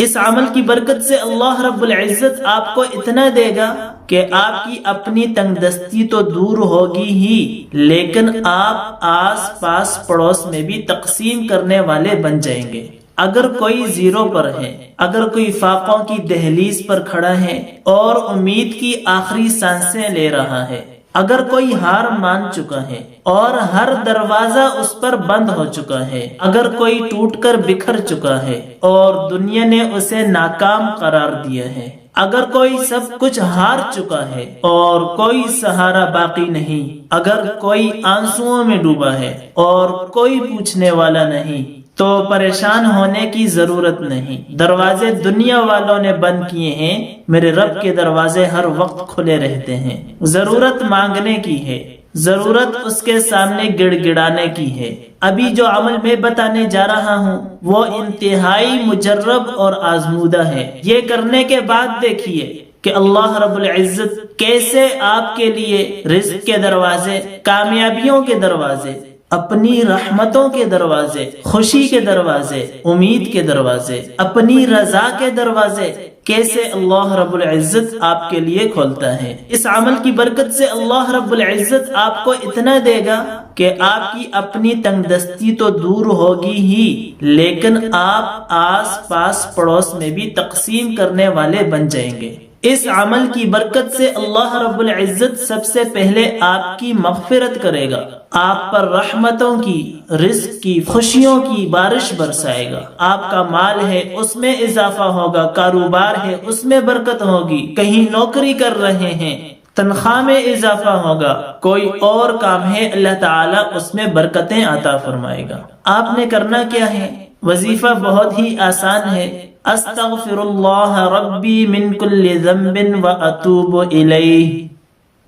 اس عمل کی برکت سے اللہ رب العزت آپ کو اتنا دے گا کہ آپ کی اپنی تنگ دستی تو دور ہوگی ہی، لیکن آپ آس پاس پڑوس میں بھی تقسیم کرنے والے بن جائیں گے۔ اگر کوئی زیرو پر ہے، اگر کوئی فاقوں کی دہلیز پر کھڑا ہے اور امید کی آخری سانسیں لے رہا ہے، اگر کوئی ہار مان چکا ہے اور ہر دروازہ اس پر بند ہو چکا ہے، اگر کوئی ٹوٹ کر بکھر چکا ہے اور دنیا نے اسے ناکام قرار دیا ہے، اگر کوئی سب کچھ ہار چکا ہے اور کوئی سہارا باقی نہیں، اگر کوئی آنسوؤں میں ڈوبا ہے اور کوئی پوچھنے والا نہیں، تو پریشان ہونے کی ضرورت نہیں۔ دروازے دنیا والوں نے بند کیے ہیں، میرے رب کے دروازے ہر وقت کھلے رہتے ہیں۔ ضرورت مانگنے کی ہے، ضرورت اس کے سامنے گڑ گڑانے کی ہے۔ ابھی جو عمل میں بتانے جا رہا ہوں وہ انتہائی مجرب اور آزمودہ ہے۔ یہ کرنے کے بعد دیکھیے کہ اللہ رب العزت کیسے آپ کے لیے رزق کے دروازے، کامیابیوں کے دروازے، اپنی رحمتوں کے دروازے، خوشی کے دروازے، امید کے دروازے، اپنی رضا کے دروازے کیسے اللہ رب العزت آپ کے لیے کھولتا ہے۔ اس عمل کی برکت سے اللہ رب العزت آپ کو اتنا دے گا کہ آپ کی اپنی تنگ دستی تو دور ہوگی ہی، لیکن آپ آس پاس پڑوس میں بھی تقسیم کرنے والے بن جائیں گے۔ اس عمل کی برکت سے اللہ رب العزت سب سے پہلے آپ کی مغفرت کرے گا، آپ پر رحمتوں کی، رزق کی، خوشیوں کی بارش برسائے گا۔ آپ کا مال ہے اس میں اضافہ ہوگا، کاروبار ہے اس میں برکت ہوگی، کہیں نوکری کر رہے ہیں تنخواہ میں اضافہ ہوگا، کوئی اور کام ہے اللہ تعالیٰ اس میں برکتیں عطا فرمائے گا۔ آپ نے کرنا کیا ہے؟ وظیفہ بہت ہی آسان ہے۔ استغفر اللہ ربی من کل ذنب واتوب الیہ،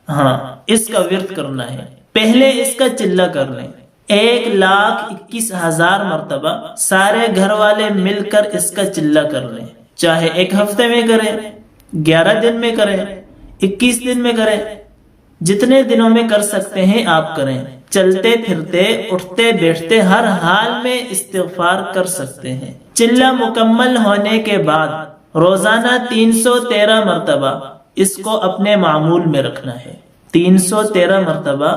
ہاں اس کا ورد کرنا ہے۔ پہلے اس کا چلہ کر لیں 1,21,000 مرتبہ، سارے گھر والے مل کر اس کا چلہ کر لیں، چاہے ایک ہفتے میں کریں، 11 دن میں کریں، 21 دن میں کریں، جتنے دنوں میں کر سکتے ہیں آپ کریں۔ چلتے پھرتے، اٹھتے بیٹھتے، ہر حال میں استغفار کر سکتے ہیں۔ چلہ مکمل ہونے کے بعد روزانہ 313 مرتبہ اس کو اپنے معمول میں رکھنا ہے۔ 313 مرتبہ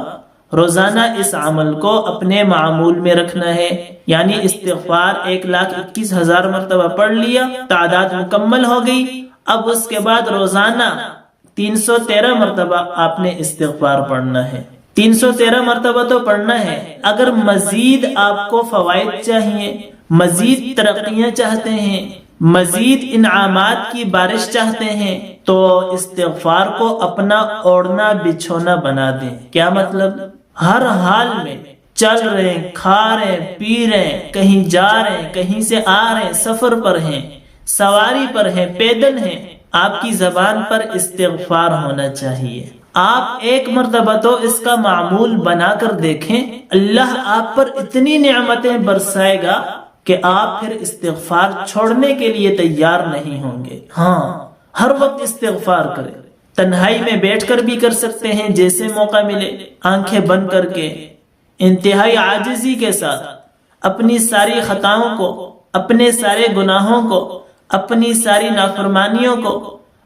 روزانہ اس عمل کو اپنے معمول میں رکھنا ہے، یعنی استغفار 1,21,000 مرتبہ پڑھ لیا، تعداد مکمل ہو گئی۔ اب اس کے بعد روزانہ 313 مرتبہ آپ نے استغفار پڑھنا ہے۔ 313 مرتبہ تو پڑھنا ہے۔ اگر مزید آپ کو فوائد چاہیے، مزید ترقیاں چاہتے ہیں، مزید انعامات کی بارش چاہتے ہیں، تو استغفار کو اپنا اوڑھنا بچھونا بنا دیں۔ کیا مطلب؟ ہر حال میں چل رہے ہیں، کھا رہے ہیں، پی رہے ہیں، کہیں جا رہے ہیں، کہیں سے آ رہے ہیں، سفر پر ہیں، سواری پر ہیں، پیدل ہیں، آپ کی زبان پر استغفار ہونا چاہیے۔ آپ ایک مرتبہ تو اس کا معمول بنا کر دیکھیں، اللہ آپ پر اتنی نعمتیں برسائے گا کہ آپ پھر استغفار چھوڑنے کے لیے تیار نہیں ہوں گے۔ ہاں، ہر وقت استغفار کریں، تنہائی میں بیٹھ کر بھی کر سکتے ہیں، جیسے موقع ملے، آنکھیں بند کر کے انتہائی عاجزی کے ساتھ اپنی ساری خطاؤں کو، اپنے سارے گناہوں کو، اپنی ساری نافرمانیوں کو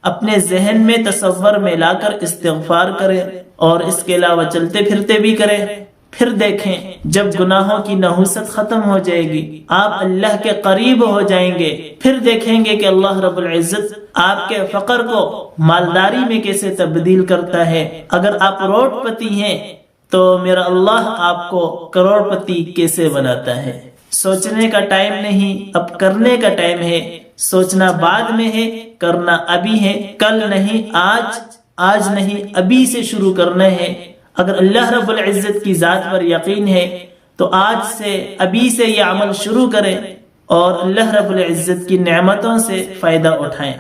اپنے ذہن میں تصور میں لا کر استغفار کریں، اور اس کے علاوہ چلتے پھرتے بھی کریں۔ پھر دیکھیں جب گناہوں کی نحوست ختم ہو جائے گی، آپ اللہ کے قریب ہو جائیں گے، پھر دیکھیں گے کہ اللہ رب العزت آپ کے فقر کو مالداری میں کیسے تبدیل کرتا ہے۔ اگر آپ روڈ پتی ہیں تو میرا اللہ آپ کو کروڑ پتی کیسے بناتا ہے۔ سوچنے کا ٹائم نہیں، اب کرنے کا ٹائم ہے۔ سوچنا بعد میں ہے، کرنا ابھی ہے، کل نہیں، آج نہیں، ابھی سے شروع کرنا ہے۔ اگر اللہ رب العزت کی ذات پر یقین ہے تو آج سے، ابھی سے یہ عمل شروع کریں اور اللہ رب العزت کی نعمتوں سے فائدہ اٹھائیں۔